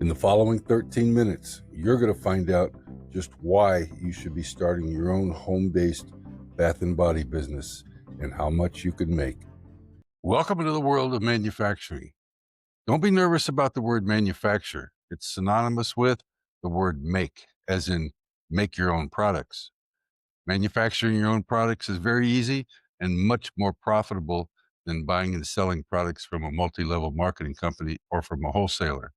In the following 13 minutes, you're going to find out just why you should be starting your own home-based bath and body business and how much you can make. Welcome to the world of manufacturing. Don't be nervous about the word manufacture. It's synonymous with the word make, as in make your own products. Manufacturing your own products is very easy and much more profitable than buying and selling products from a multi-level marketing company or from a wholesaler.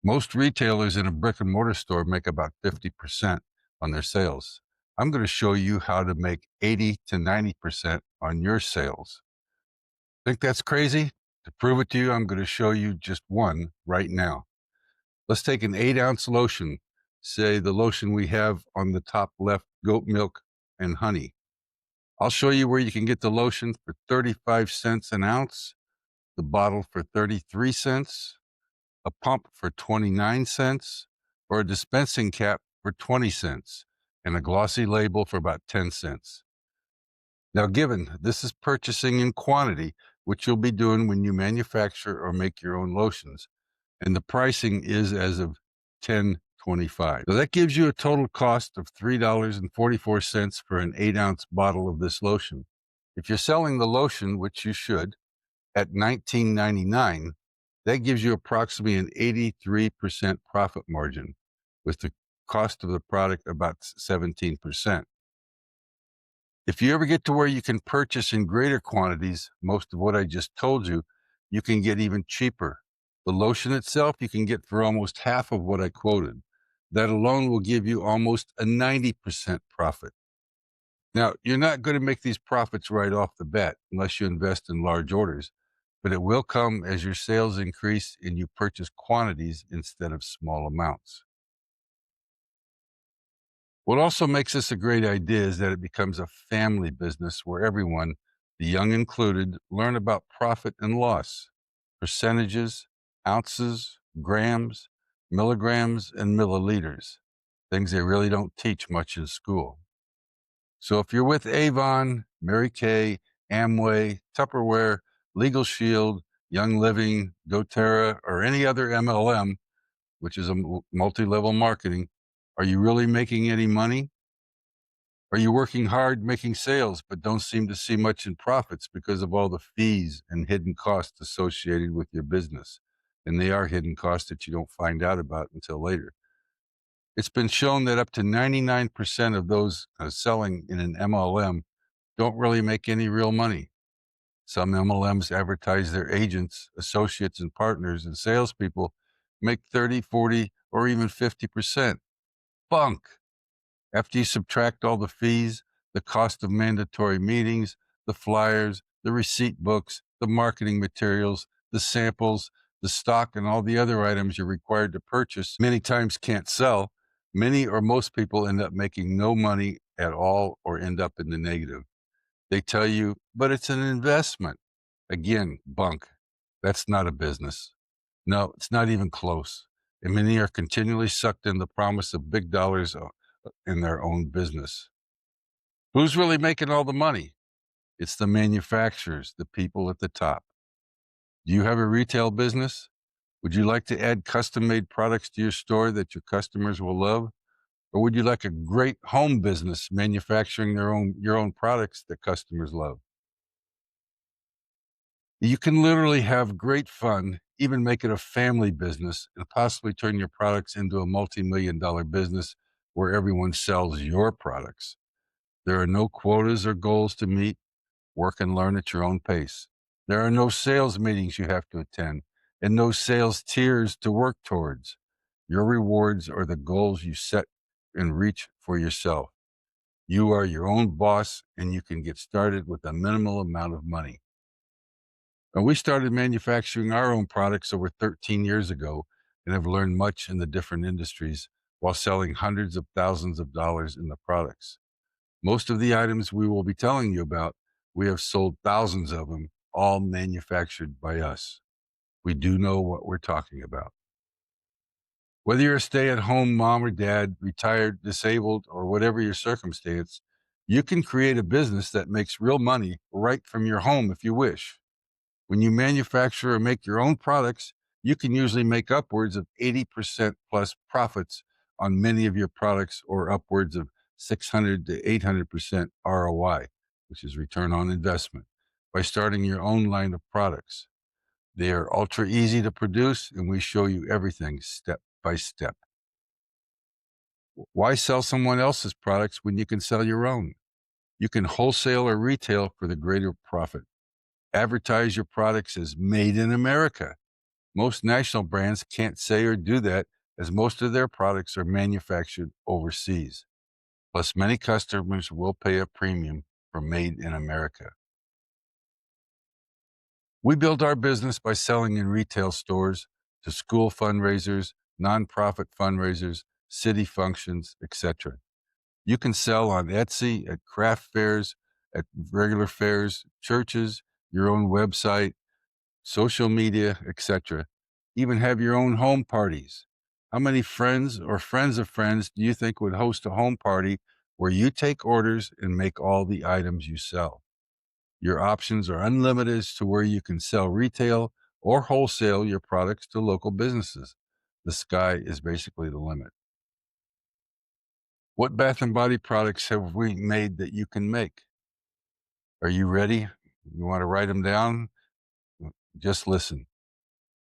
Most retailers in a brick and mortar store make about 50% on their sales. I'm going to show you how to make 80 to 90% on your sales. Think that's crazy? To prove it to you, I'm going to show you just one right now. Let's take an 8-ounce lotion, say the lotion we have on the top left, goat milk and honey. I'll show you where you can get the lotion for 35 cents an ounce, the bottle for 33 cents, a pump for 29 cents, or a dispensing cap for 20 cents, and a glossy label for about 10 cents. Now, given this is purchasing in quantity, which you'll be doing when you manufacture or make your own lotions, and the pricing is as of 10/25. So that gives you a total cost of $3.44 for an 8-ounce bottle of this lotion. If you're selling the lotion, which you should, at $19.99, that gives you approximately an 83% profit margin, with the cost of the product about 17%. If you ever get to where you can purchase in greater quantities, most of what I just told you, you can get even cheaper. The lotion itself you can get for almost half of what I quoted. That alone will give you almost a 90% profit. Now, you're not going to make these profits right off the bat unless you invest in large orders, but it will come as your sales increase and you purchase quantities instead of small amounts. What also makes this a great idea is that it becomes a family business where everyone, the young included, learn about profit and loss, percentages, ounces, grams, milligrams, and milliliters, things they really don't teach much in school. So if you're with Avon, Mary Kay, Amway, Tupperware, Legal Shield, Young Living, doTERRA, or any other MLM, which is a multi-level marketing, are you really making any money? Are you working hard making sales, but don't seem to see much in profits because of all the fees and hidden costs associated with your business? And they are hidden costs that you don't find out about until later. It's been shown that up to 99% of those selling in an MLM don't really make any real money. Some MLMs advertise their agents, associates, and partners and salespeople make 30, 40, or even 50%. Bunk! After you subtract all the fees, the cost of mandatory meetings, the flyers, the receipt books, the marketing materials, the samples, the stock, and all the other items you're required to purchase, many times can't sell, many or most people end up making no money at all or end up in the negative. They tell you, but it's an investment. Again, bunk. That's not a business. No, it's not even close. And many are continually sucked in the promise of big dollars in their own business. Who's really making all the money? It's the manufacturers, the people at the top. Do you have a retail business? Would you like to add custom-made products to your store that your customers will love? Or would you like a great home business manufacturing your own products that customers love? You can literally have great fun, even make it a family business, and possibly turn your products into a multi-million-dollar business where everyone sells your products. There are no quotas or goals to meet. Work and learn at your own pace. There are no sales meetings you have to attend and no sales tiers to work towards. Your rewards are the goals you set and reach for yourself. You are your own boss and you can get started with a minimal amount of money. And we started manufacturing our own products over 13 years ago and have learned much in the different industries while selling hundreds of thousands of dollars in the products. Most of the items we will be telling you about, we have sold thousands of them, all manufactured by us. We do know what we're talking about. Whether you're a stay-at-home mom or dad, retired, disabled, or whatever your circumstance, you can create a business that makes real money right from your home if you wish. When you manufacture or make your own products, You can usually make upwards of 80% plus profits on many of your products, or upwards of 600 to 800% ROI, which is return on investment, by starting your own line of products. They are ultra easy to produce, and we show you everything step by step. Why sell someone else's products when you can sell your own? You can wholesale or retail for the greater profit. Advertise your products as made in America. Most national brands can't say or do that, as most of their products are manufactured overseas. Plus, many customers will pay a premium for made in America. We build our business by selling in retail stores, to school fundraisers, nonprofit fundraisers, city functions, etc. You can sell on Etsy, at craft fairs, at regular fairs, churches, your own website, social media, etc. Even have your own home parties. How many friends or friends of friends do you think would host a home party where you take orders and make all the items you sell? Your options are unlimited as to where you can sell retail or wholesale your products to local businesses. The sky is basically the limit. What Bath and Body products have we made that you can make? Are you ready? You want to write them down? Just listen.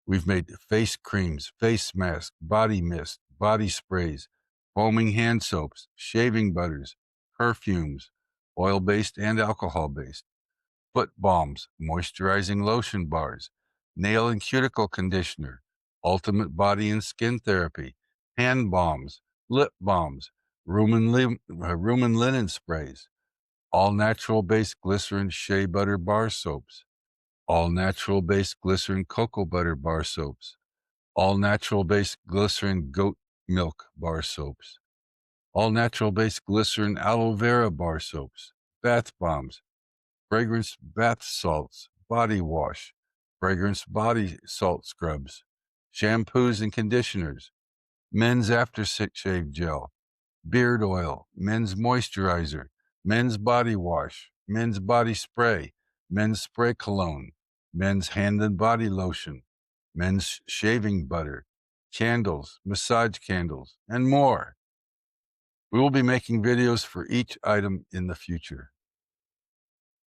We've made face creams, face masks, body mist, body sprays, foaming hand soaps, shaving butters, perfumes, oil-based and alcohol-based, foot balms, moisturizing lotion bars, nail and cuticle conditioner, ultimate body and skin therapy, hand balms, lip balms, room and linen sprays, all natural based glycerin shea butter bar soaps, all natural based glycerin cocoa butter bar soaps, all natural based glycerin goat milk bar soaps, all natural based glycerin aloe vera bar soaps, bath bombs, fragrance bath salts, body wash, fragrance body salt scrubs, shampoos and conditioners, men's aftershave gel, beard oil, men's moisturizer, men's body wash, men's body spray, men's spray cologne, men's hand and body lotion, men's shaving butter, candles, massage candles, and more. We will be making videos for each item in the future.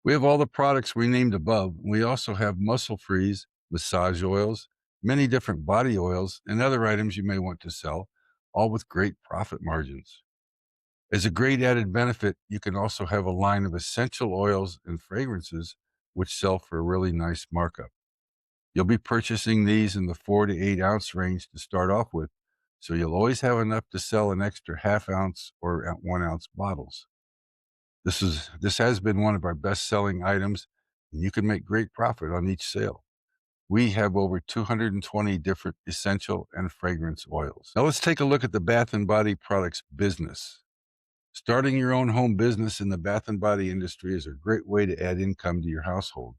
We have all the products we named above. We also have muscle freeze, massage oils, many different body oils, and other items you may want to sell, all with great profit margins. As a great added benefit, you can also have a line of essential oils and fragrances which sell for a really nice markup. You'll be purchasing these in the 4 to 8 ounce range to start off with, so you'll always have enough to sell an extra half ounce or 1 ounce bottles. This has been one of our best-selling items, and you can make great profit on each sale. We have over 220 different essential and fragrance oils. Now let's take a look at the Bath and Body Products business. Starting your own home business in the bath and body industry is a great way to add income to your household.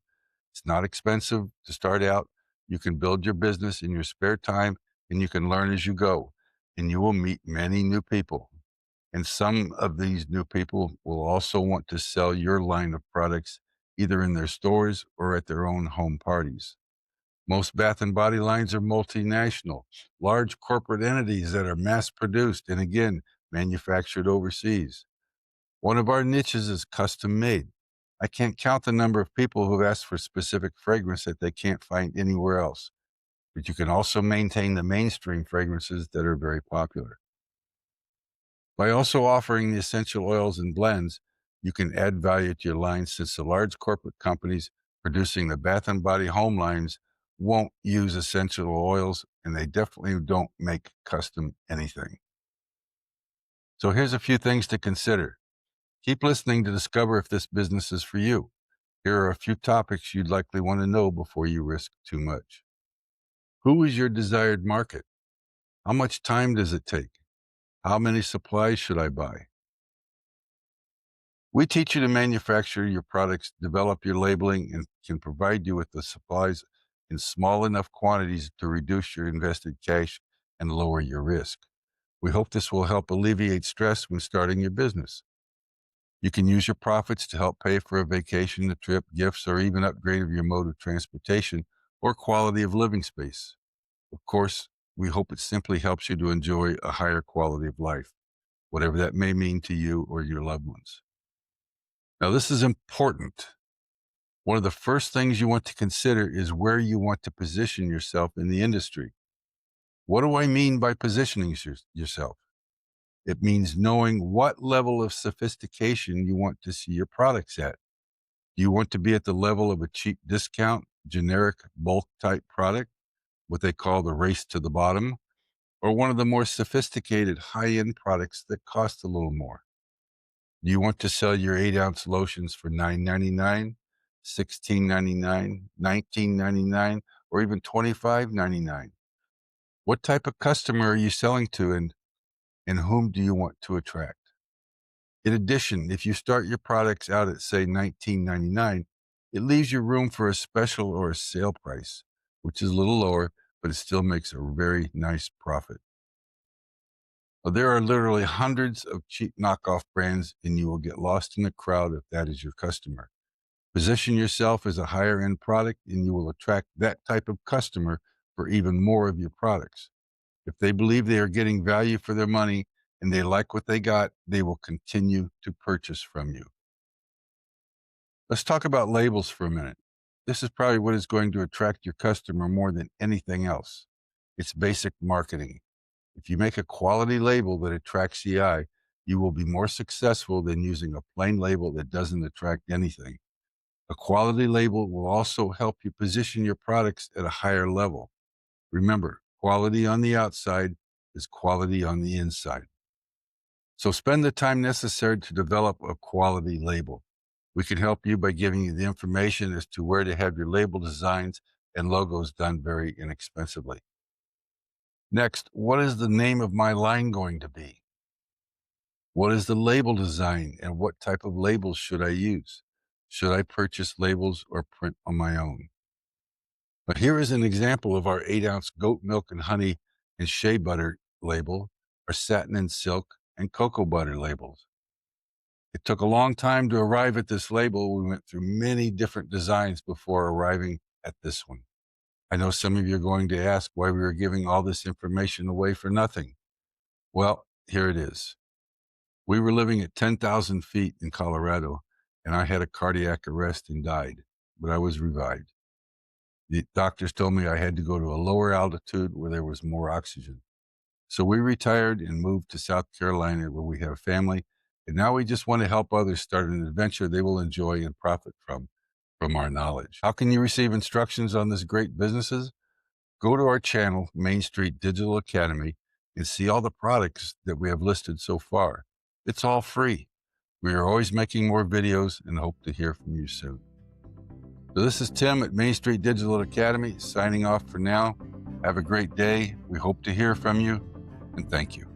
It's not expensive to start out. You can build your business in your spare time, and you can learn as you go, and you will meet many new people. And some of these new people will also want to sell your line of products either in their stores or at their own home parties. Most bath and body lines are multinational, large corporate entities that are mass produced and again, manufactured overseas. One of our niches is custom made. I can't count the number of people who've asked for specific fragrance that they can't find anywhere else. But you can also maintain the mainstream fragrances that are very popular. By also offering the essential oils and blends, you can add value to your line, since the large corporate companies producing the bath and body home lines won't use essential oils, and they definitely don't make custom anything. So here's a few things to consider. Keep listening to discover if this business is for you. Here are a few topics you'd likely want to know before you risk too much. Who is your desired market? How much time does it take? How many supplies should I buy? We teach you to manufacture your products, develop your labeling, and can provide you with the supplies in small enough quantities to reduce your invested cash and lower your risk. We hope this will help alleviate stress when starting your business. You can use your profits to help pay for a vacation, a trip, gifts, or even upgrade of your mode of transportation or quality of living space. Of course, we hope it simply helps you to enjoy a higher quality of life, whatever that may mean to you or your loved ones. Now, this is important. One of the first things you want to consider is where you want to position yourself in the industry. What do I mean by positioning yourself? It means knowing what level of sophistication you want to see your products at. Do you want to be at the level of a cheap discount, generic bulk type product, what they call the race to the bottom, or one of the more sophisticated high-end products that cost a little more? Do you want to sell your 8-ounce lotions for $9.99, $16.99, $19.99, or even $25.99? What type of customer are you selling to, and whom do you want to attract? In addition, if you start your products out at, say, $19.99, it leaves you room for a special or a sale price, which is a little lower, but it still makes a very nice profit. Well, there are literally hundreds of cheap knockoff brands, and you will get lost in the crowd if that is your customer. Position yourself as a higher end product, and you will attract that type of customer for even more of your products. If they believe they are getting value for their money and they like what they got, they will continue to purchase from you. Let's talk about labels for a minute. This is probably what is going to attract your customer more than anything else. It's basic marketing. If you make a quality label that attracts the eye, you will be more successful than using a plain label that doesn't attract anything. A quality label will also help you position your products at a higher level. Remember, quality on the outside is quality on the inside. So spend the time necessary to develop a quality label. We can help you by giving you the information as to where to have your label designs and logos done very inexpensively. Next, what is the name of my line going to be? What is the label design, and what type of labels should I use? Should I purchase labels or print on my own? But here is an example of our 8-ounce goat milk and honey and shea butter label, our satin and silk and cocoa butter labels. It took a long time to arrive at this label. We went through many different designs before arriving at this one. I know some of you are going to ask why we were giving all this information away for nothing. Well, here it is. We were living at 10,000 feet in Colorado, and I had a cardiac arrest and died, but I was revived. The doctors told me I had to go to a lower altitude where there was more oxygen. So we retired and moved to South Carolina, where we have a family, and now we just want to help others start an adventure they will enjoy and profit from our knowledge. How can you receive instructions on this great businesses? Go to our channel, Main Street Digital Academy, and see all the products that we have listed so far. It's all free. We are always making more videos and hope to hear from you soon. So this is Tim at Main Street Digital Academy signing off for now. Have a great day. We hope to hear from you, and thank you.